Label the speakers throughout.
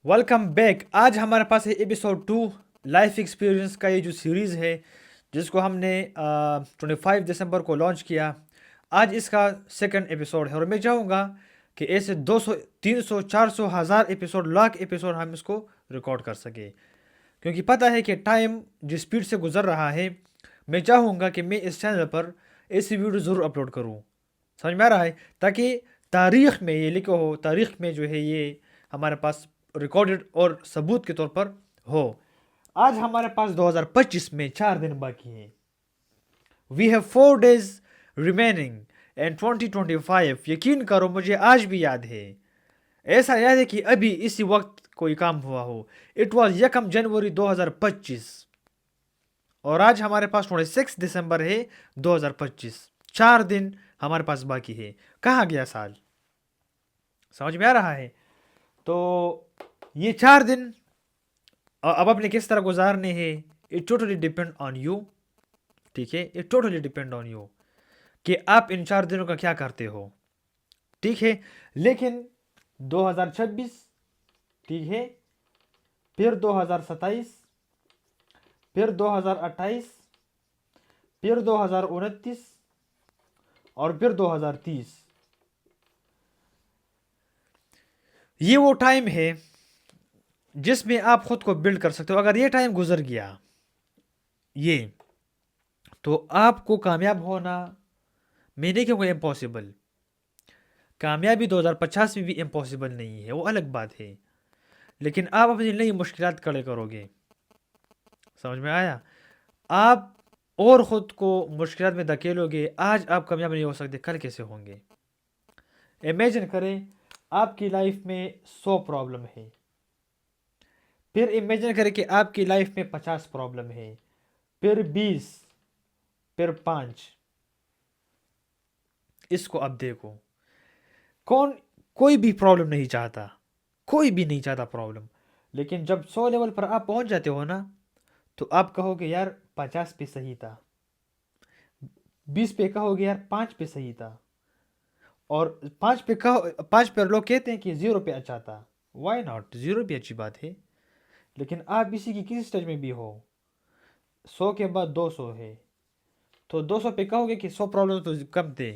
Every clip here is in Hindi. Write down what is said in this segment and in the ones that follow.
Speaker 1: Welcome back. आज हमारे पास है एपिसोड 2 लाइफ एक्सपीरियंस का ये जो सीरीज़ है जिसको हमने 25 दिसंबर को लॉन्च किया। आज इसका सेकंड एपिसोड है और मैं चाहूँगा कि ऐसे 200 300 400 हज़ार एपिसोड लाख एपिसोड हम इसको रिकॉर्ड कर सके, क्योंकि पता है कि टाइम जिस स्पीड से गुजर रहा है। मैं चाहूँगा कि मैं इस चैनल पर ऐसी वीडियो ज़रूर अपलोड करूँ। समझ में आ रहा है, ताकि तारीख में ये लिखो हो, तारीख में जो है ये हमारे पास रिकॉर्डेड और सबूत के तौर पर हो। आज हमारे पास 2025 में 4 दिन बाकी हैं। We have 4 days remaining and 2025। यकीन करो मुझे आज भी याद है। ऐसा याद है कि अभी इसी वक्त कोई काम हुआ हो। इट वॉज 1 जनवरी 2025 और आज हमारे पास 26 दिसंबर है 2025। 4 दिन हमारे पास बाकी है। कहाँ गया साल? समझ में आ रहा है? तो ये 4 दिन अब अपने किस तरह गुजारने हैं, it totally depend on you. ठीक है, it totally depend on you कि आप इन 4 दिनों का क्या करते हो। ठीक है, लेकिन 2026, ठीक है, फिर 2027, फिर 2028, फिर 2029 और फिर 2030। ये वो टाइम है जिसमें आप खुद को बिल्ड कर सकते हो। अगर ये टाइम गुजर गया ये, तो आपको कामयाब होना, मैं नहीं कहूँगा इम्पॉसिबल, कामयाबी 2050 में भी इम्पॉसिबल नहीं है, वो अलग बात है। लेकिन आप अपनी नई मुश्किलात खड़े करोगे। समझ में आया? आप और ख़ुद को मुश्किलात में धकेलोगे। आज आप कामयाब नहीं हो सकते, कल कैसे होंगे? इमेजिन करें आपकी लाइफ में 100 प्रॉब्लम है, फिर इमेजिन करें कि आपकी लाइफ में 50 प्रॉब्लम है, फिर 20, फिर 5। इसको अब देखो, कौन कोई भी प्रॉब्लम नहीं चाहता, कोई भी नहीं चाहता प्रॉब्लम। लेकिन जब 100 लेवल पर आप पहुंच जाते हो ना, तो आप कहोगे यार 50 पे सही था, 20 पे कहोगे यार 5 पे सही था, और 5 पे कहो, 5 पे लोग कहते हैं कि 0 पे अच्छा था। Why not? 0 भी अच्छी बात है। लेकिन आप इसी की किसी स्टेज में भी हो, 100 के बाद 200 है, तो 200 पे कहोगे कि 100 प्रॉब्लम तो कम थे,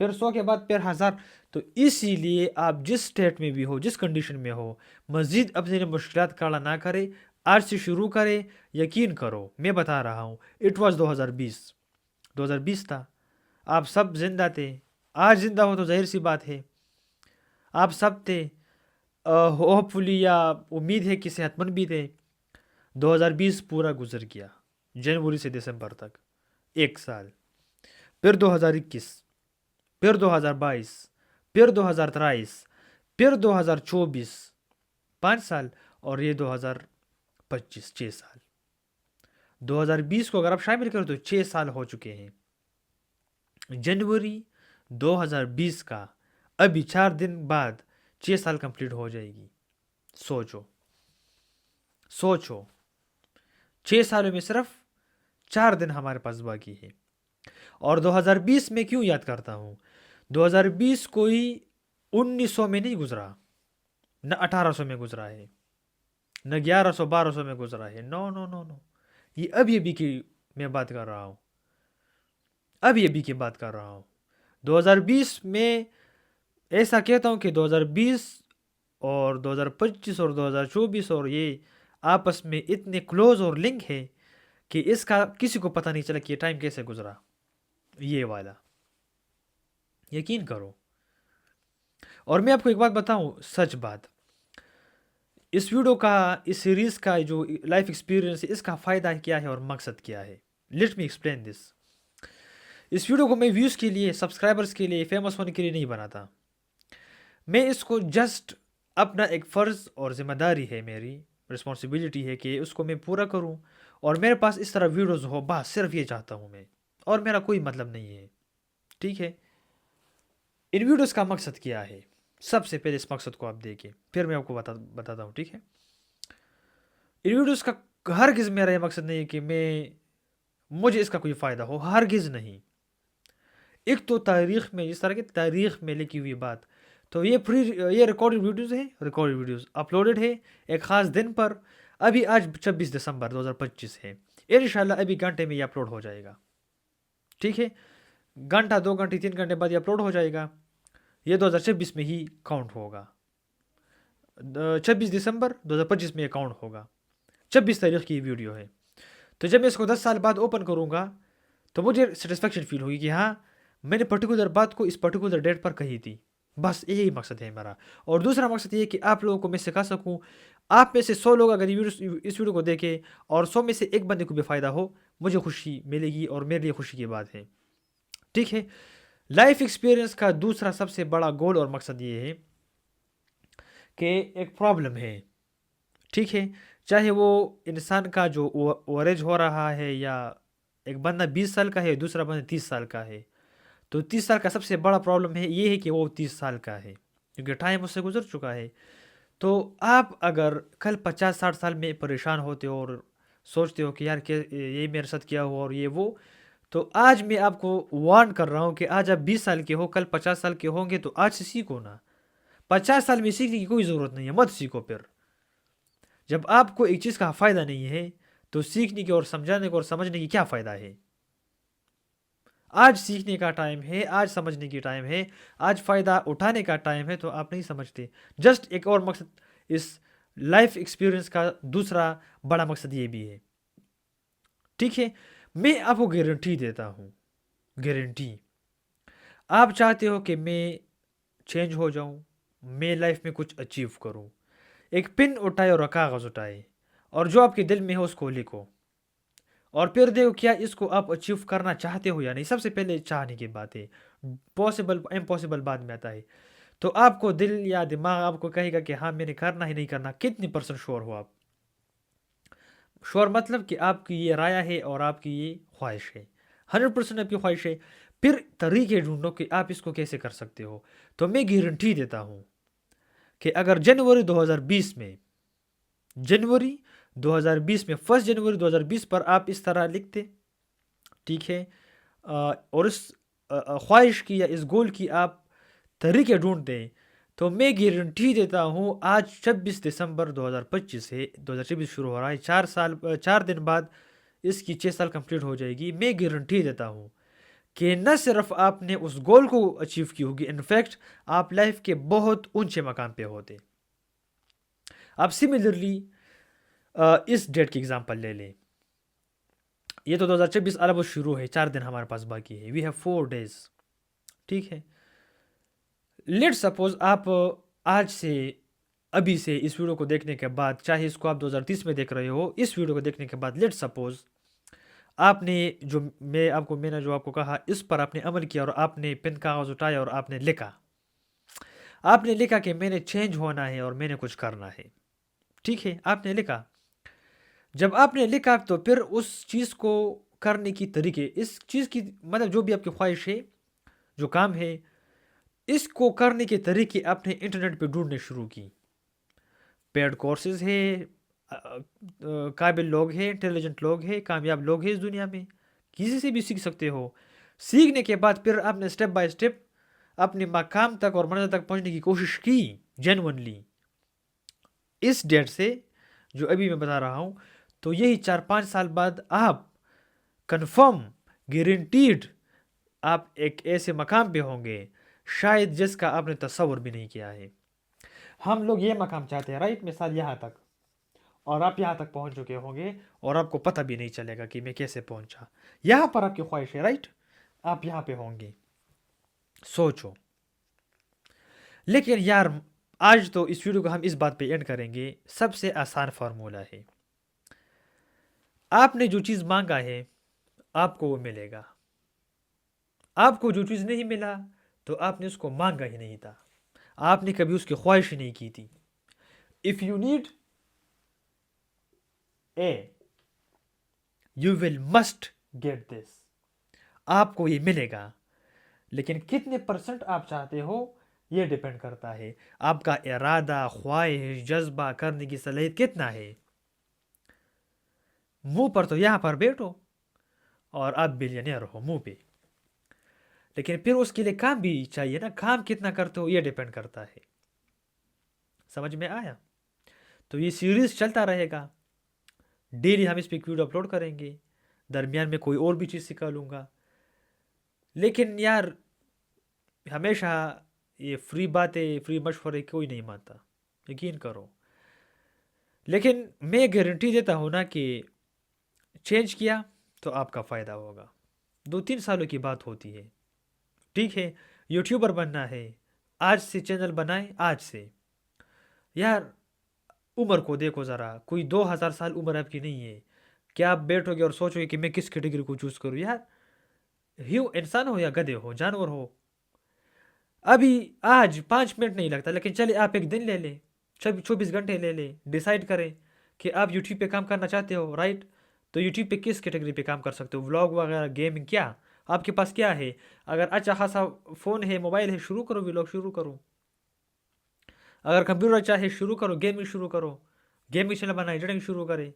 Speaker 1: फिर 100 के बाद फिर 1000। तो इसीलिए आप जिस स्टेट में भी हो, जिस कंडीशन में हो, मज़ीद अपने लिए मुश्किलात खड़ा ना करे, आज से शुरू करे। यकीन करो, मैं बता रहा हूँ, इट वॉज 2020, 2020 था, आप सब जिंदा थे। आज जिंदा हो तो जाहिर सी बात है आप सब थे। होपफुली या उम्मीद है कि सेहतमंद भी थे। 2020 पूरा गुजर गया, जनवरी से दिसंबर तक, 1 साल। फिर 2021, फिर 2022, फिर 2023, फिर 2024, 5 साल, और ये 2025, 6 साल। 2020 को अगर आप शामिल करो तो 6 साल हो चुके हैं। जनवरी 2020 का अभी 4 दिन बाद 6 साल कंप्लीट हो जाएगी। सोचो, सोचो, 6 सालों में सिर्फ 4 दिन हमारे पास बाकी है। और 2020 में क्यों याद करता हूँ? 2020 कोई 1900 में नहीं गुजरा, न 1800 में गुजरा है, न 1100 1200 में गुजरा है। नो नो नो नो, ये अभी अभी की मैं बात कर रहा हूँ, अभी अभी की बात कर रहा हूँ। 2020 में ऐसा कहता हूँ कि 2020 और 2025 और 2024 और ये आपस में इतने क्लोज और लिंक है कि इसका किसी को पता नहीं चला कि ये टाइम कैसे गुजरा, ये वाला। यकीन करो। और मैं आपको एक बात बताऊं, सच बात, इस वीडियो का, इस सीरीज का जो लाइफ एक्सपीरियंस है, इसका फ़ायदा क्या है और मकसद क्या है? Let me explain this. इस वीडियो को मैं व्यूज़ के लिए, सब्सक्राइबर्स के लिए, फेमस होने के लिए नहीं बनाता। मैं इसको जस्ट अपना एक फ़र्ज़ और ज़िम्मेदारी है, मेरी रिस्पॉन्सिबिलिटी है कि उसको मैं पूरा करूं। और मेरे पास इस तरह वीडियोज़ हो, बस सिर्फ ये चाहता हूं मैं, और मेरा कोई मतलब नहीं है। ठीक है, इन वीडियोज़ का मकसद क्या है? सबसे पहले इस मकसद को आप देखिए, फिर मैं आपको बताता हूँ। ठीक है, इन वीडियोज़ का हरगिज़ मेरा ये मकसद नहीं है कि मुझे इसका कोई फ़ायदा हो, हरगिज़ नहीं। एक तो तारीख़ में, जिस तरह की तारीख़ में लिखी हुई बात, तो ये रिकॉर्डेड वीडियोस है, रिकॉर्डेड वीडियोस अपलोडेड है एक ख़ास दिन पर। अभी आज 26 दिसंबर 2025 है। इंशाल्लाह अभी घंटे में ये अपलोड हो जाएगा। ठीक है, घंटा 2 घंटे 3 घंटे बाद ये अपलोड हो जाएगा। ये 2026 में ही काउंट होगा। 26 दिसंबर 2025 में ये काउंट होगा। 26 तारीख की वीडियो है। तो जब मैं इसको 10 साल बाद ओपन करूँगा तो मुझे सेटिस्फेक्शन फील होगी कि हाँ, मैंने पर्टिकुलर बात को इस पर्टिकुलर डेट पर कही थी। बस यही मकसद है मेरा। और दूसरा मकसद ये कि आप लोगों को मैं सिखा सकूं। आप में से 100 लोग अगर इस वीडियो को देखें और 100 में से एक बंदे को भी फ़ायदा हो, मुझे खुशी मिलेगी और मेरे लिए खुशी की बात है। ठीक है, लाइफ एक्सपीरियंस का दूसरा सबसे बड़ा गोल और मकसद ये है कि एक प्रॉब्लम है, ठीक है, चाहे वो इंसान का जो ओवरेज हो रहा है, या एक बंदा 20 साल का है, दूसरा बंदा 30 साल का है, तो 30 साल का सबसे बड़ा प्रॉब्लम है ये है कि वो 30 साल का है, क्योंकि टाइम उससे गुजर चुका है। तो आप अगर कल 50-60 साल में परेशान होते हो और सोचते हो कि यार के ये मेरे साथ क्या हुआ और ये वो, तो आज मैं आपको वार्न कर रहा हूँ कि आज आप 20 साल के हो, कल 50 साल के होंगे, तो आज से सीखो ना। 50 साल में सीखने की कोई ज़रूरत नहीं है, मत सीखो फिर। जब आपको एक चीज़ का फ़ायदा नहीं है तो सीखने की और समझाने को और समझने की क्या फ़ायदा है। आज सीखने का टाइम है, आज समझने की टाइम है, आज फ़ायदा उठाने का टाइम है, तो आप नहीं समझते। जस्ट एक और मकसद इस लाइफ एक्सपीरियंस का दूसरा बड़ा मकसद ये भी है। ठीक है, मैं आपको गारंटी देता हूँ, गारंटी। आप चाहते हो कि मैं चेंज हो जाऊँ, मैं लाइफ में कुछ अचीव करूँ, एक पेन उठाए और कागज़ उठाए और जो आपके दिल में है उसको लिखो और फिर देखो क्या इसको आप अचीव करना चाहते हो या नहीं। सबसे पहले चाहने की बात है, पॉसिबल इम्पॉसिबल बाद में आता है। तो आपको दिल या दिमाग आपको कहेगा कि हाँ मैंने करना ही नहीं करना। कितनी परसेंट श्योर हो आप? श्योर मतलब कि आपकी ये राय है और आपकी ये ख्वाहिश है, 100% आपकी ख्वाहिश है। फिर तरीके ढूंढो कि आप इसको कैसे कर सकते हो। तो मैं गारंटी देता हूँ कि अगर जनवरी 2020 में 1 जनवरी 2020 पर आप इस तरह लिखते, ठीक है, और इस ख्वाहिश की या इस गोल की आप तरीके ढूंढते, तो मैं गारंटी देता हूँ आज 26 दिसंबर 2025 है, 2024 शुरू हो रहा है, 4 दिन बाद इसकी 6 साल कंप्लीट हो जाएगी। मैं गारंटी देता हूँ कि न सिर्फ आपने उस गोल को अचीव की होगी, इनफैक्ट आप लाइफ के बहुत ऊंचे मकाम पे होते। आप सिमिलरली इस डेट की एग्जांपल ले लें। ये तो 2026 अलग शुरू है, 4 दिन हमारे पास बाकी है, वी हैव 4 days। ठीक है, लेट सपोज आप आज से, अभी से इस वीडियो को देखने के बाद, चाहे इसको आप 2030 में देख रहे हो, इस वीडियो को देखने के बाद लेट सपोज आपने मैंने जो आपको कहा इस पर आपने अमल किया और आपने पेन कागज उठाया और आपने लिखा कि मैंने चेंज होना है और मैंने कुछ करना है। ठीक है, आपने लिखा। जब आपने लिखा तो फिर उस चीज़ को करने की तरीके, इस चीज़ की मतलब जो भी आपकी ख्वाहिश है, जो काम है, इसको करने के तरीके आपने इंटरनेट पे ढूंढने शुरू की। पेड कोर्सेज है, काबिल लोग हैं, इंटेलिजेंट लोग हैं, कामयाब लोग हैं इस दुनिया में, किसी से भी सीख सकते हो। सीखने के बाद फिर आपने स्टेप बाय स्टेप अपने मकाम तक और मंजिल तक पहुंचने की कोशिश की जेन्युइनली। इस डेट से जो अभी मैं बता रहा हूँ, तो यही 4-5 साल बाद आप कंफर्म, गारंटीड आप एक ऐसे मकाम पे होंगे शायद जिसका आपने तस्वर भी नहीं किया है। हम लोग ये मकाम चाहते हैं, राइट, मिसाल यहाँ तक, और आप यहाँ तक पहुँच चुके होंगे और आपको पता भी नहीं चलेगा कि मैं कैसे पहुँचा। यहाँ पर आपकी ख्वाहिश है, राइट, आप यहाँ पे होंगे, सोचो। लेकिन यार आज तो इस वीडियो को हम इस बात पे एंड करेंगे। सबसे आसान फार्मूला है, आपने जो चीज़ मांगा है आपको वो मिलेगा। आपको जो चीज़ नहीं मिला तो आपने उसको मांगा ही नहीं था, आपने कभी उसकी ख्वाहिश ही नहीं की थी। If you need a, you will must get this, आपको ये मिलेगा। लेकिन कितने परसेंट आप चाहते हो ये डिपेंड करता है, आपका इरादा, ख्वाहिश, जज्बा, करने की सलाहियत कितना है। मुंह पर तो यहां पर बैठो और आप बिलियनियर हो मुंह पे, लेकिन फिर उसके लिए काम भी चाहिए ना, काम कितना करते हो ये डिपेंड करता है। समझ में आया? तो ये सीरीज चलता रहेगा, डेली हम इस पे वीडियो अपलोड करेंगे, दरमियान में कोई और भी चीज़ सिखा लूँगा। लेकिन यार हमेशा ये फ्री बातें, फ्री मशवरे कोई नहीं मानता, यकीन करो। लेकिन मैं गारंटी देता हूँ ना कि चेंज किया तो आपका फ़ायदा होगा। 2-3 सालों की बात होती है, ठीक है? यूट्यूबर बनना है, आज से चैनल बनाए, आज से। यार उम्र को देखो ज़रा, कोई 2000 साल उम्र आपकी नहीं है। क्या आप बैठोगे और सोचोगे कि मैं किस कैटेगरी को चूज़ करूँ? यार इंसान हो या गधे हो, जानवर हो, अभी आज 5 मिनट नहीं लगता, लेकिन चलिए आप एक दिन ले लें, 24 घंटे ले लें, डिसाइड करें कि आप यूट्यूब पे काम करना चाहते हो, राइट? तो यूट्यूब पे किस कैटेगरी पे काम कर सकते हो, व्लॉग वगैरह, गेमिंग, क्या आपके पास क्या है? अगर अच्छा खासा फ़ोन है, मोबाइल है, शुरू करो, व्लॉग शुरू करो। अगर कंप्यूटर अच्छा है, शुरू करो, गेमिंग शुरू करो, गेमिंग चैनल बनाए, एडिटिंग शुरू करें,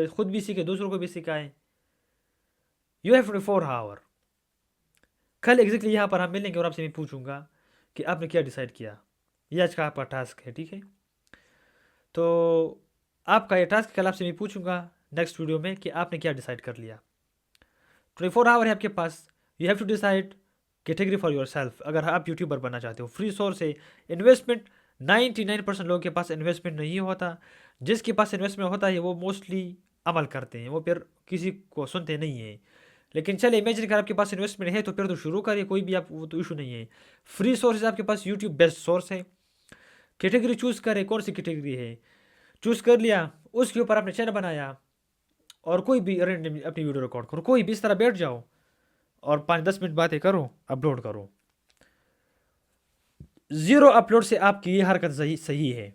Speaker 1: खुद भी सीखे, दूसरों को भी सिखाएं। You have 24 hour. कल एग्जैक्टली यहाँ पर हम मिलेंगे और आपसे मैं पूछूंगा कि आपने क्या डिसाइड किया। ये आज का आपका टास्क है, ठीक है? तो आपका ये टास्क कल आपसे मैं पूछूंगा नेक्स्ट वीडियो में कि आपने क्या डिसाइड कर लिया। 24 आवर है आपके पास, you have to decide category for yourself. अगर आप यूट्यूबर बनना चाहते हो, फ्री सोर्स है, इन्वेस्टमेंट 99% लोगों के पास इन्वेस्टमेंट नहीं होता। जिसके पास इन्वेस्टमेंट होता है वो मोस्टली अमल करते हैं, वो फिर किसी को सुनते नहीं हैं। लेकिन चले इमेजिन कर आपके पास इन्वेस्टमेंट है तो फिर तो शुरू करिए, कोई भी आप, वो तो इशू नहीं है। फ्री सोर्स आपके पास, यूट्यूब बेस्ट सोर्स है। कैटेगरी चूज करें, कौन सी कैटेगरी है, चूज कर लिया, उसके ऊपर आपने चैनल बनाया और कोई भी रैंडम अपनी वीडियो रिकॉर्ड करो, कोई भी इस तरह बैठ जाओ और 5-10 मिनट बातें करो, अपलोड करो। जीरो अपलोड से आपकी ये हरकत सही सही है,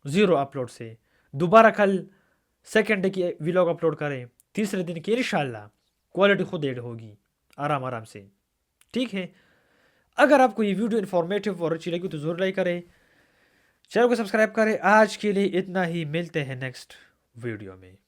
Speaker 1: जीरो अपलोड से दोबारा कल सेकेंड डे की व्लॉग अपलोड करें, तीसरे दिन की इंशाल्लाह क्वालिटी खुद ऐड होगी, आराम आराम से, ठीक है? अगर आपको ये वीडियो इन्फॉर्मेटिव और अच्छी लगी तो जरूर लाइक करें, चैनल को सब्सक्राइब करें। आज के लिए इतना ही, मिलते हैं नेक्स्ट वीडियो में।